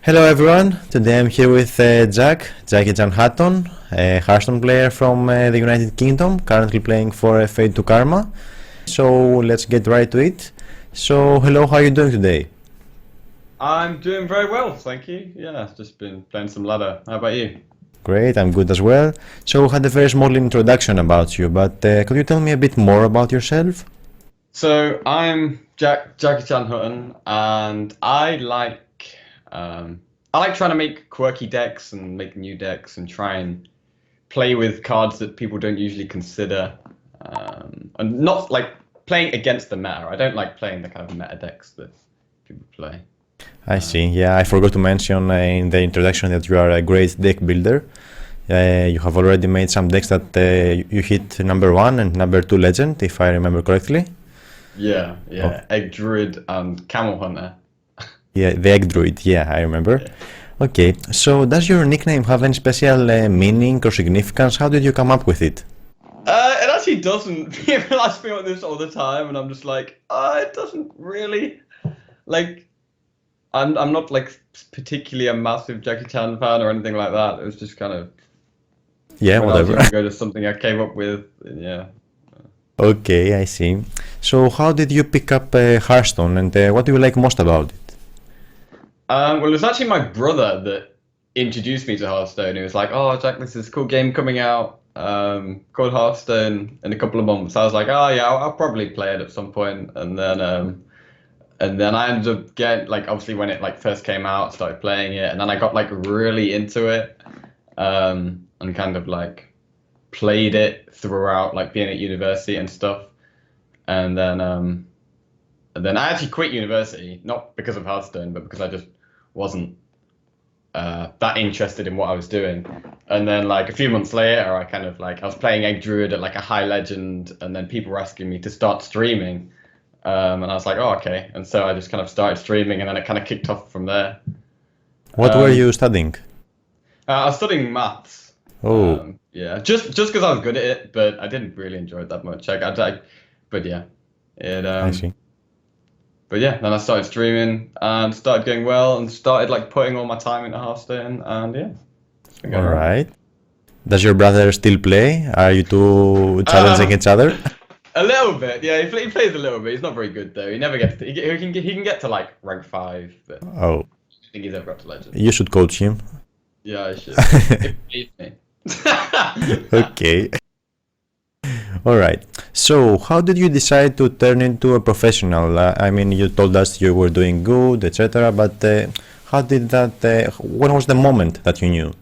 Hello everyone, today I'm here with Jack Hutton, a Hearthstone player from the United Kingdom, currently playing for F2K Karma. So let's get right to it. So hello, how are you doing today? I'm doing very well, thank you. Yeah, I've just been playing some ladder. How about you? Great, I'm good as well. So we had a very small introduction about you, but could you tell me a bit more about yourself? So I'm Jackie-chan Hutton, and I like trying to make quirky decks and make new decks and try and play with cards that people don't usually consider, and not like playing against the meta. I don't like playing the kind of meta decks that people play. I see, Um, yeah, I forgot to mention in the introduction that you are a great deck builder. You have already made some decks that you hit number 1 and number 2 legend, if I remember correctly. yeah, Oh, yeah, Egg Druid and Camel Hunter. yeah, the Egg Druid, yeah, I remember. Yeah. Okay, so does your nickname have any special meaning or significance? How did you come up with it? It actually doesn't. People ask me about this all the time, and I'm just like, it doesn't really. Like, I'm not like particularly a massive Jackie Chan fan or anything like that. It was just kind of Yeah, when I was whatever. younger, just something I came up with. And yeah. Okay, I see. So how did you pick up Hearthstone and what do you like most about it? Well, it was actually my brother that introduced me to Hearthstone. He was like, "Oh, Jack, this is a cool game coming out, called Hearthstone in a couple of months." I was like, "Oh yeah, I'll probably play it at some point." And then I ended up getting like obviously when it like first came out, I started playing it, and then I got like really into it, and kind of like played it throughout like being at university and stuff. And then um, and then I actually quit university, not because of Hearthstone, but because I just wasn't that interested in what I was doing. And then like a few months later, I was playing Egg Druid at like a high legend, and then people were asking me to start streaming. And I was like, oh, okay. And so I just kind of started streaming, and then it kind of kicked off from there. What were Um, you studying? I was studying maths. Oh, Yeah, just because I was good at it, but I didn't really enjoy it that much. But yeah, it I see. but yeah, then I started streaming and started going well, and started like putting all my time into Hearthstone, and yeah, it's been All going well. right. Does your brother still play? Are you two challenging Um, each other? a little bit, yeah. He plays a little bit. He's not very good though. He never gets to. He can get to like rank 5, but I Oh, don't think he's ever got to legend. you should coach him. Yeah, I should. If he beats me. Okay. All right. So, how did you decide to turn into a professional? I mean, you told us you were doing good, etc. But how did that? When was the moment that you knew?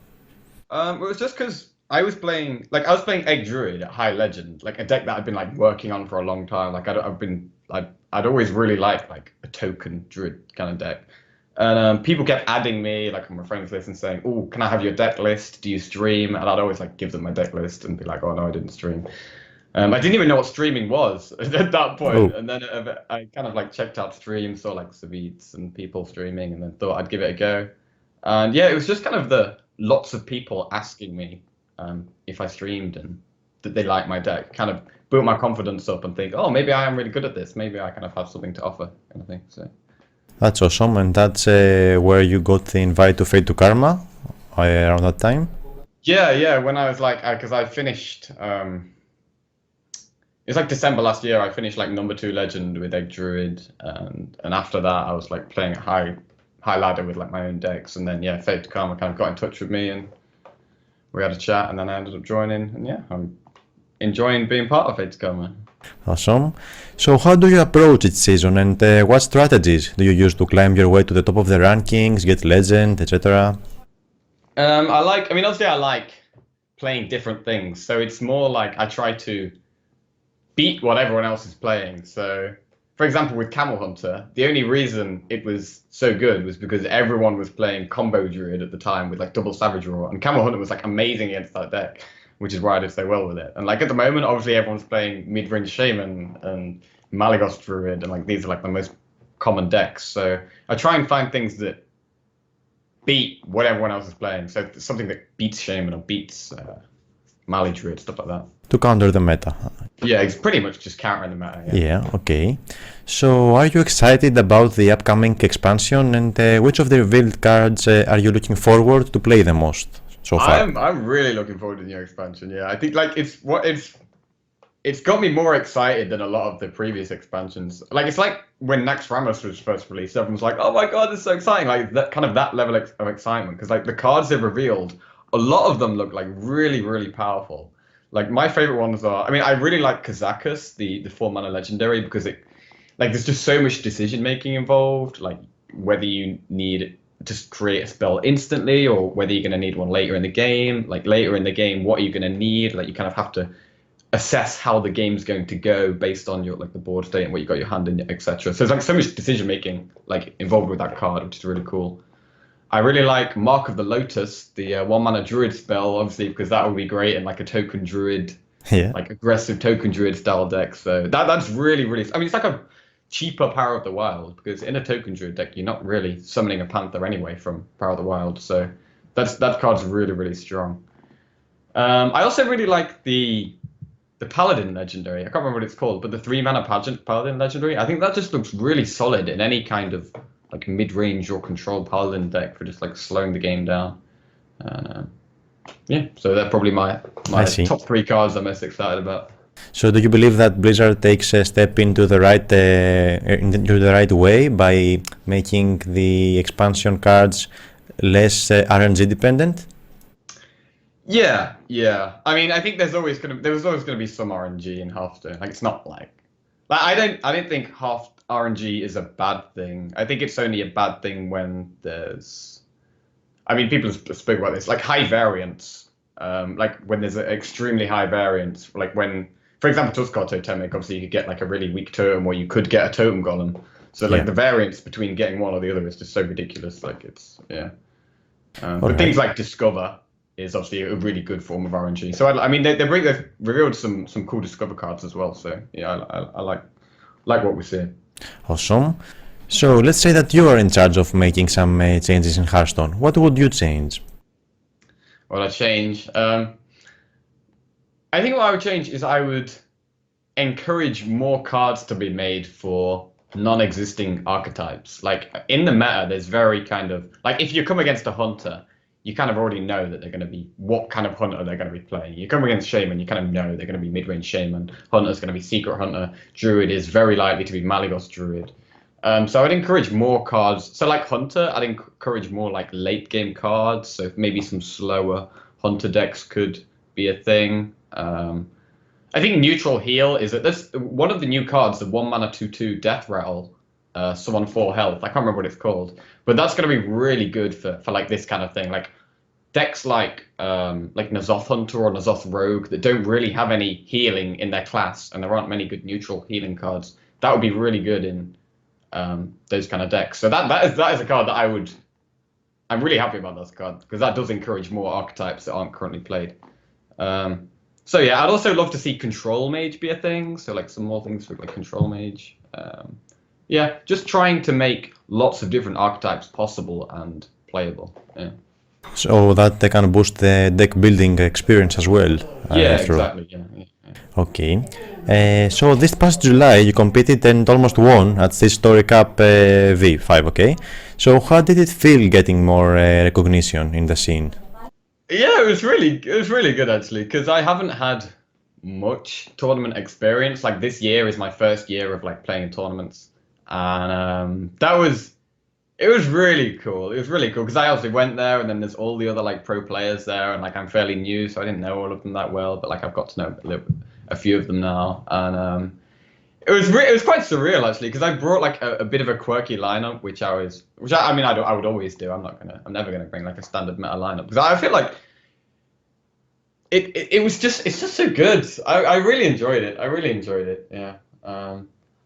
It was just because I was playing Egg Druid at High Legend, like a deck that I'd been like working on for a long time. Like I'd always really liked like a token Druid kind of deck, and people kept adding me like on my friends list and saying, "Oh, can I have your deck list? Do you stream?" And I'd always like give them my deck list and be like, "Oh no, I didn't stream." I didn't even know what streaming was at that point, Oh, and then I kind of like checked out streams, saw like Savits and people streaming, and then thought I'd give it a go. And yeah, it was just kind of the lots of people asking me if I streamed and that they liked my deck, kind of built my confidence up and think, oh, maybe I am really good at this. Maybe I kind of have something to offer, kind of thing. So that's awesome. And that's where you got the invite to Fate to Karma around that time. yeah, yeah. When I was like, because I finished, it's like December last year. I finished like number 2 legend with Egg Druid, and after that, I was like playing at high ladder with like my own decks, and then yeah, Fate to Karma kind of got in touch with me and we had a chat, and then I ended up joining, and yeah, I'm enjoying being part of it, Karma. Awesome. So, how do you approach each season, and what strategies do you use to climb your way to the top of the rankings, get legend, etc.? I mean, obviously, I like playing different things, so it's more like I try to beat what everyone else is playing. So, for example, with Camel Hunter, the only reason it was so good was because everyone was playing Combo Druid at the time with like double Savage Roar, and Camel Hunter was like amazing against that deck, which is why I did so well with it. And like at the moment, obviously everyone's playing mid-range Shaman and Malygos Druid, and like these are like the most common decks. So I try and find things that beat what everyone else is playing. So something that beats Shaman or beats Mali Druid, stuff like that. To counter the meta. Yeah, it's pretty much just countering the meta. Yeah, okay. So, are you excited about the upcoming expansion, and which of the revealed cards are you looking forward to play the most so far? I'm really looking forward to the new expansion. Yeah, I think like it's got me more excited than a lot of the previous expansions. Like it's like when Nax Ramos was first released, everyone's like, "Oh my god, this is so exciting!" Like that kind of that level of excitement because like the cards they've revealed, a lot of them look like really powerful. Like my favorite ones are, I mean, I really like Kazakus, the 4-mana legendary, because it like there's just so much decision making involved. Like whether you need to create a spell instantly or whether you're going to need one later in the game. Like later in the game, what are you going to need? Like you kind of have to assess how the game's going to go based on your like the board state and what you got your hand in, etc. So there's like so much decision making like involved with that card, which is really cool. I really like Mark of the Lotus, the 1-mana druid spell, obviously because that would be great in like a token druid, like aggressive token druid style deck. So that's really I mean it's like a cheaper Power of the Wild because in a token druid deck you're not really summoning a panther anyway from Power of the Wild. So that card's really strong. I also really like the Paladin legendary. I can't remember what it's called, but the 3-mana Paladin legendary. I think that just looks really solid in any kind of like mid-range or control Paladin deck for just like slowing the game down. And yeah, so they're probably my top 3 cards I'm most excited about. So do you believe that Blizzard takes a step into the right way by making the expansion cards less RNG dependent? Yeah. I mean, I think there's always gonna be some RNG in Hearthstone. Like it's not like I don't think RNG is a bad thing. I think it's only a bad thing when there's, I mean, people have spoken about this, like high variance, like when there's an extremely high variance, like when, for example, Tuskar Totemic, obviously you could get like a really weak totem or you could get a totem golem. So like the variance between getting one or the other is just so ridiculous. Like it's, yeah. But things like Discover is obviously a really good form of RNG. So I mean, they've revealed some cool Discover cards as well. So yeah, I like what we're seeing. Awesome. So let's say that you are in charge of making some changes in Hearthstone. What would you change? What I'd change? I think what I would change is I would encourage more cards to be made for non-existing archetypes. Like in the meta, there's very kind of like if you come against a hunter, you kind of already know that they're going to be what kind of hunter they're going to be playing. You come against Shaman, you kind of know they're going to be mid-range Shaman. Hunter's going to be Secret Hunter. Druid is very likely to be Malygos Druid. So I'd encourage more cards. So like Hunter, I'd encourage more like late-game cards. So maybe some slower Hunter decks could be a thing. I think Neutral Heal is this one of the new cards, the 1-mana 2/2 Death Rattle. Summon 4 health. I can't remember what it's called, but that's going to be really good for like this kind of thing. Like decks like N'Zoth Hunter or N'Zoth Rogue that don't really have any healing in their class, and there aren't many good neutral healing cards. That would be really good in those kind of decks. So that is a card that I'm really happy about this card because that does encourage more archetypes that aren't currently played. So yeah, I'd also love to see Control Mage be a thing. So like some more things for like Control Mage. Yeah, just trying to make lots of different archetypes possible and playable. Yeah. So that they can boost the deck building experience as well. Yeah, exactly. Yeah. Okay. So this past July you competed and almost won at SeatStory Cup V5. Okay. So how did it feel getting more recognition in the scene? Yeah, it was really good actually because I haven't had much tournament experience. Like this year is my first year of like playing tournaments. And it was really cool. It was really cool because I obviously went there, and then there's all the other like pro players there, and like I'm fairly new, so I didn't know all of them that well, but like I've got to know a few of them now, and it was quite surreal actually because I brought like a bit of a quirky lineup, which I mean I would always do. I'm never gonna bring like a standard meta lineup because I feel like it's just so good. I really enjoyed it. Yeah.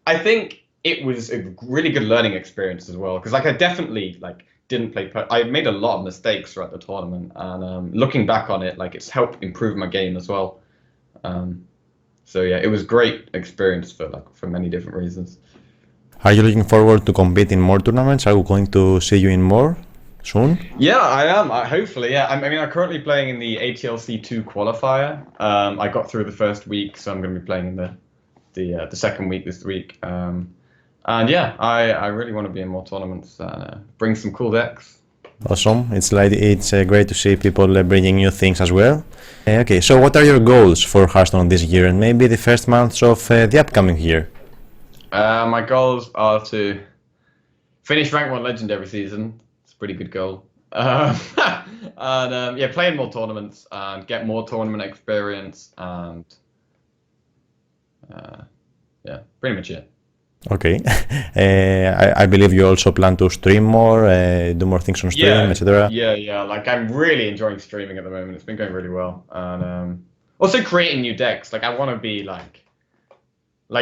I think it was a really good learning experience as well because like I definitely like didn't play. I made a lot of mistakes throughout the tournament, and looking back on it, like it's helped improve my game as well. So yeah, it was great experience for many different reasons. Are you looking forward to compete in more tournaments? Are we going to see you in more? soon? Yeah, I am. Hopefully, yeah. I mean, I'm currently playing in the ATLC2 qualifier. I got through the first week, so I'm going to be playing in the second week this week. And yeah, I really want to be in more tournaments and bring some cool decks. Awesome. It's great to see people bringing new things as well. Okay, so what are your goals for Hearthstone this year and maybe the first months of the upcoming year? My goals are to finish rank 1 legend every season. It's a pretty good goal. And yeah, play in more tournaments and get more tournament experience and yeah, pretty much it. Okay. I believe you also plan to stream more, do more things on stream, etc. Yeah. Like I'm really enjoying streaming at the moment. It's been going really well, and also creating new decks. Like I want to be like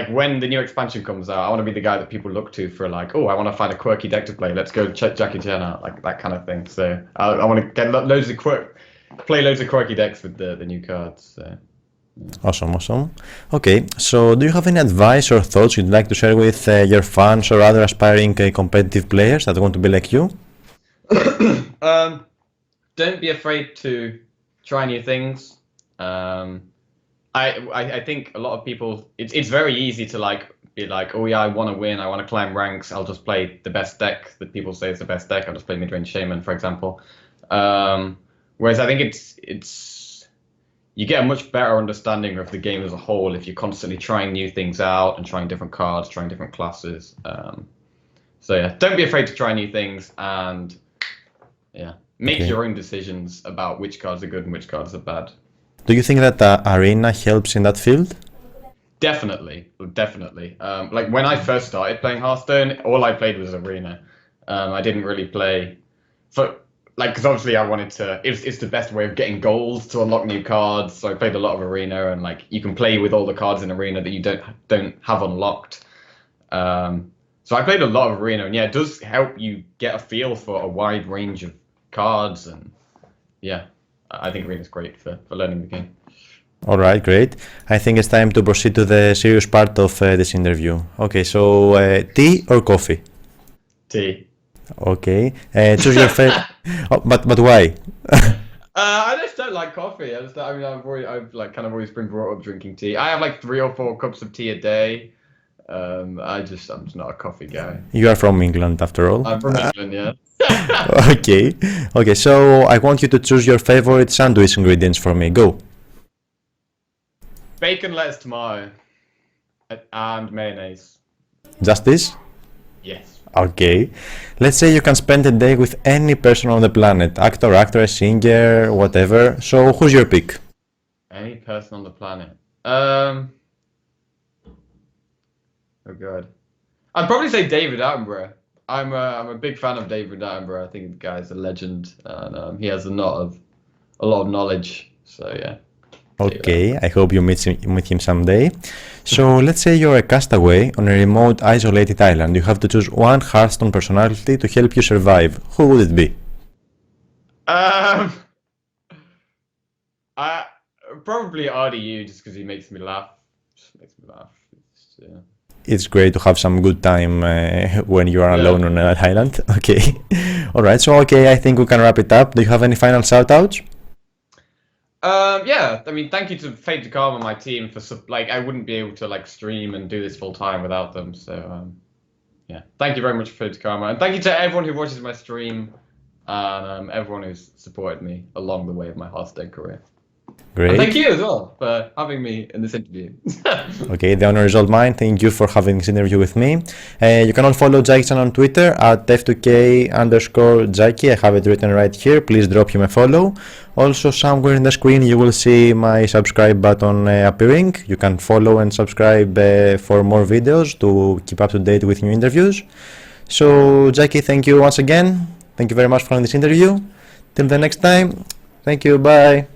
when the new expansion comes out, I want to be the guy that people look to for like, oh, I want to find a quirky deck to play. Let's go check Jackie Chan out, like that kind of thing. So I want to get play loads of quirky decks with the new cards. So. Awesome. Okay, so do you have any advice or thoughts you'd like to share with your fans or other aspiring competitive players that want to be like you? Don't be afraid to try new things. I think a lot of people, it's very easy to be like, oh yeah, I want to win, I want to climb ranks, I'll just play the best deck that people say is the best deck. I'll just play mid-range Shaman, for example. Whereas I think you get a much better understanding of the game as a whole if you're constantly trying new things out and trying different cards, trying different classes. So yeah, don't be afraid to try new things and yeah, make your own decisions about which cards are good and which cards are bad. Do you think that Arena helps in that field? Definitely. Like when I first started playing Hearthstone, all I played was Arena. I didn't really play because obviously I wanted to. It's the best way of getting gold to unlock new cards. So I played a lot of Arena, and like you can play with all the cards in Arena that you don't have unlocked. So I played a lot of Arena, and yeah, it does help you get a feel for a wide range of cards, and yeah, I think Arena is great for learning the game. All right, great. I think it's time to proceed to the serious part of this interview. Okay, so tea or coffee? Tea. Okay, choose your favorite. Oh, but why? I just don't like coffee. I've like kind of always been brought up drinking tea. I have like 3 or 4 cups of tea a day. I'm just not a coffee guy. You are from England, after all. I'm from England, yeah. Okay. So I want you to choose your favorite sandwich ingredients for me. Go. Bacon, lettuce, tomato, and mayonnaise. Just this? Yes. Okay. Let's say you can spend a day with any person on the planet, actor, actress, singer, whatever. So who's your pick? Any person on the planet. Oh god. I'd probably say David Attenborough. I'm a big fan of David Attenborough. I think the guy's a legend, and he has a lot of knowledge. So yeah. Okay, I hope you meet him someday. So let's say you're a castaway on a remote, isolated island. You have to choose one Hearthstone personality to help you survive. Who would it be? Probably RDU, just because he makes me laugh. It's great to have some good time when you are alone on an island. Okay. Alright, so okay, I think we can wrap it up. Do you have any final shout-outs? Yeah, I mean, thank you to Fate to Karma, my team, for I wouldn't be able to stream and do this full time without them. So yeah, thank you very much for Fate to Karma, and thank you to everyone who watches my stream and everyone who's supported me along the way of my Hearthstone career. Great. And thank you as well for having me in this interview. Okay, the honor is all mine. Thank you for having this interview with me. You can all follow Jackie-chan on Twitter at F2K_Jackie. I have it written right here. Please drop him a follow. Also, somewhere in the screen you will see my subscribe button appearing. You can follow and subscribe for more videos to keep up to date with new interviews. So, Jackie, thank you once again. Thank you very much for this interview. Till the next time, thank you. Bye.